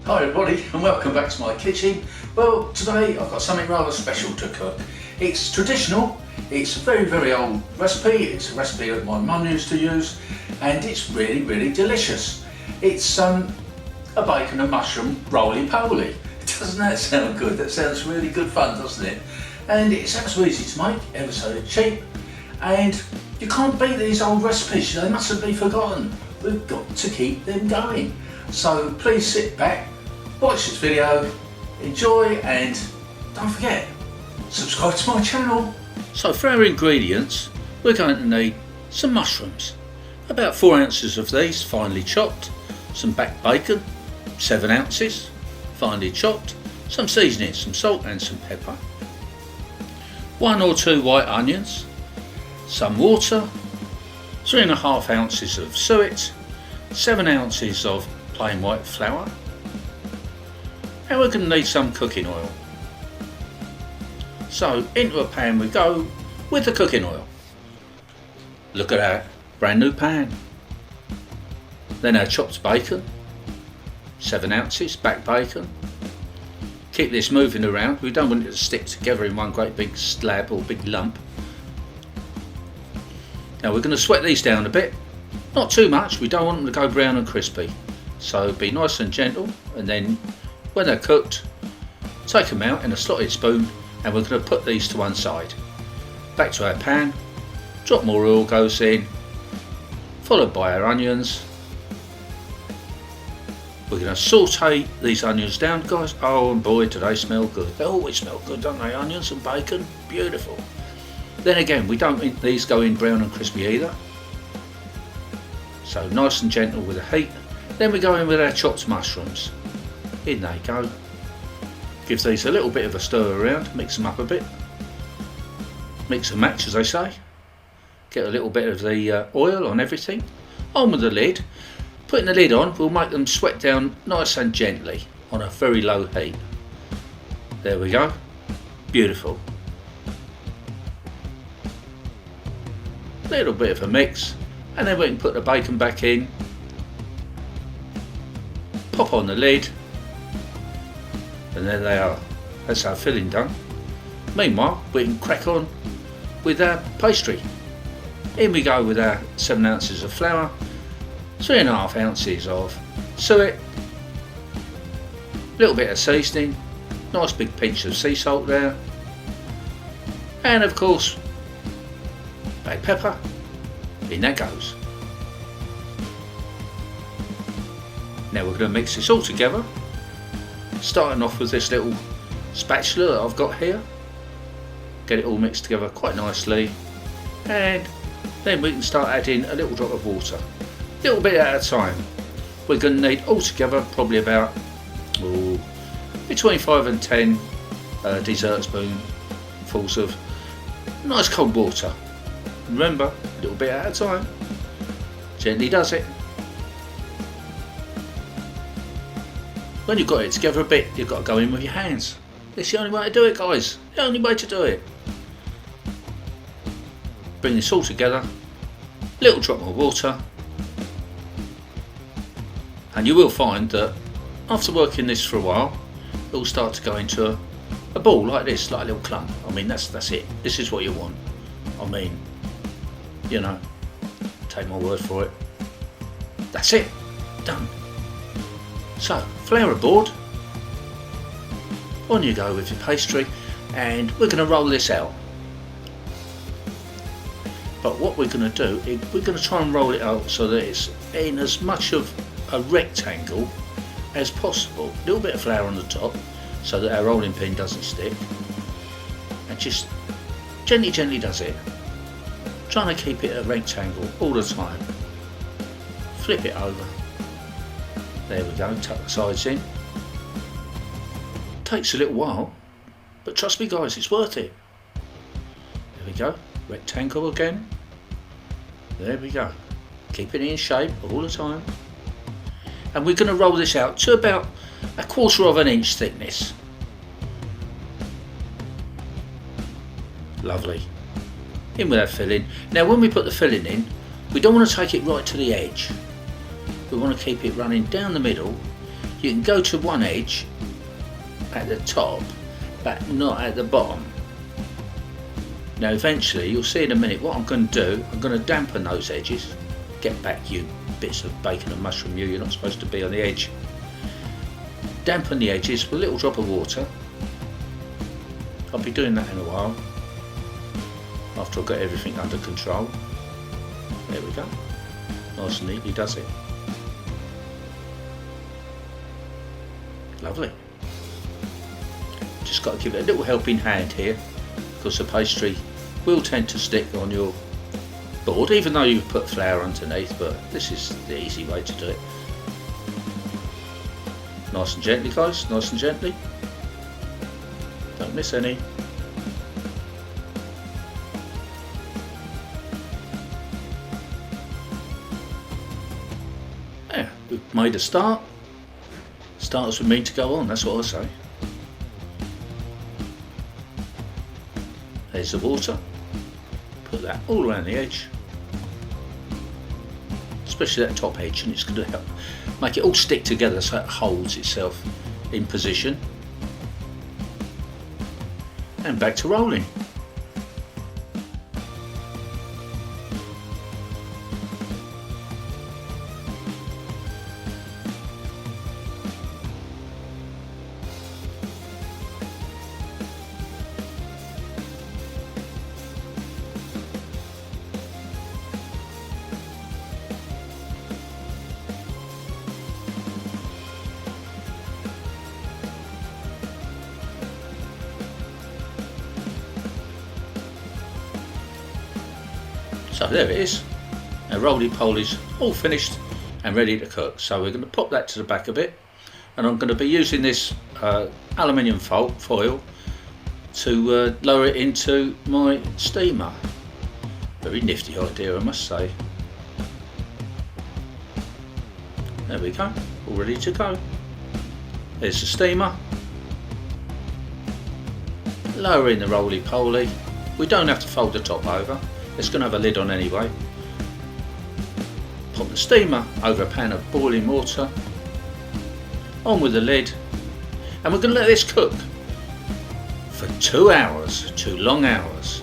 Hi everybody and welcome back to my kitchen. Well, today I've got something rather special to cook. It's traditional, it's a very old recipe, it's a recipe that my mum used to use and it's really delicious. It's a bacon and mushroom roly-poly. Doesn't that sound good? That sounds really good fun, doesn't it? And it's ever so easy to make, ever so cheap, and you can't beat these old recipes, they mustn't be forgotten. We've got to keep them going. So please sit back, watch this video, enjoy, and don't forget, subscribe to my channel. So for our ingredients, we're going to need some mushrooms, about 4 ounces of these finely chopped, some back bacon, 7 ounces, finely chopped, some seasoning, some salt and some pepper, 1 or 2 white onions, some water, 3.5 ounces of suet, 7 ounces of plain white flour, and we're going to need some cooking oil. So into a pan we go with the cooking oil. Look at that, brand new pan. Then our chopped bacon, 7 ounces, back bacon. Keep this moving around, we don't want it to stick together in one great big slab or big lump. Now we're going to sweat these down a bit, not too much, we don't want them to go brown and crispy. So be nice and gentle, and then when they're cooked, take them out in a slotted spoon and we're going to put these to one side. Back to our pan, drop more oil goes in, followed by our onions. We're going to saute these onions down, guys. Oh, and boy, do they smell good. They always smell good, don't they? Onions and bacon, beautiful. Then again, we don't want these going brown and crispy either. So nice and gentle with the heat. Then we go in with our chopped mushrooms. In they go. Give these a little bit of a stir around, mix them up a bit. Mix and match, as they say. Get a little bit of the oil on everything. On with the lid. Putting the lid on will make them sweat down nice and gently on a very low heat. There we go. Beautiful. Little bit of a mix, and then we can put the bacon back in. Pop on the lid. And there they are, that's our filling done. Meanwhile, we can crack on with our pastry. In we go with our 7 ounces of flour, 3.5 ounces of suet, a little bit of seasoning, nice big pinch of sea salt there, and of course, black pepper. In that goes. Now we're going to mix this all together. Starting off with this little spatula that I've got here. Get it all mixed together quite nicely, and then we can start adding a little drop of water, a little bit at a time. We're going to need altogether probably about between 5 and 10 dessert spoonfuls of nice cold water. Remember, a little bit at a time, gently does it. When you've got it together a bit, you've got to go in with your hands. It's the only way to do it, guys. The only way to do it. Bring this all together. Little drop of water. And you will find that after working this for a while, it will start to go into a ball like this, like a little clump. I mean, that's it. This is what you want. I mean, you know, take my word for it. That's it. Done. So, flour board, on you go with your pastry, and we're going to roll this out. But what we're going to do is we're going to try and roll it out so that it's in as much of a rectangle as possible. A little bit of flour on the top so that our rolling pin doesn't stick, and just gently does it. Trying to keep it a rectangle all the time. Flip it over. There we go, tuck the sides in. Takes a little while, but trust me guys, it's worth it. There we go, rectangle again. There we go. Keep it in shape all the time. And we're going to roll this out to about 1/4 inch thickness. Lovely. In with our filling. Now when we put the filling in, we don't want to take it right to the edge. We want to keep it running down the middle, you can go to one edge at the top, but not at the bottom. Now eventually, you'll see in a minute what I'm going to do. I'm going to dampen those edges. Get back, you bits of bacon and mushroom, you're not supposed to be on the edge. Dampen the edges with a little drop of water. I'll be doing that in a while, after I've got everything under control. There we go. Nice and neatly does it. Lovely. Just got to give it a little helping hand here, because the pastry will tend to stick on your board, even though you've put flour underneath, but this is the easy way to do it. Nice and gently, guys, nice and gently. Don't miss any. There, we've made a start. Starters with me to go on, that's what I say. There's the water. Put that all around the edge, especially that top edge, and it's going to help make it all stick together so it holds itself in position. And back to rolling. So there it is. Our roly-poly's all finished and ready to cook. So we're going to pop that to the back a bit, and I'm going to be using this aluminium foil to lower it into my steamer. Very nifty idea, I must say. There we go, all ready to go. There's the steamer. Lowering the roly-poly. We don't have to fold the top over. It's going to have a lid on anyway. Pop the steamer over a pan of boiling water, on with the lid, and we're going to let this cook for 2 hours, 2 long hours.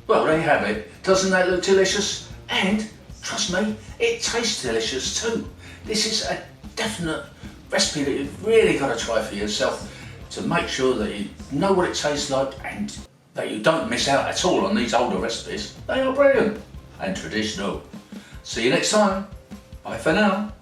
Well, there you have it. Doesn't that look delicious? And, trust me, it tastes delicious too. This is a definite recipe that you've really got to try for yourself to make sure that you know what it tastes like and that you don't miss out at all on these older recipes. They are brilliant and traditional. See you next time. Bye for now.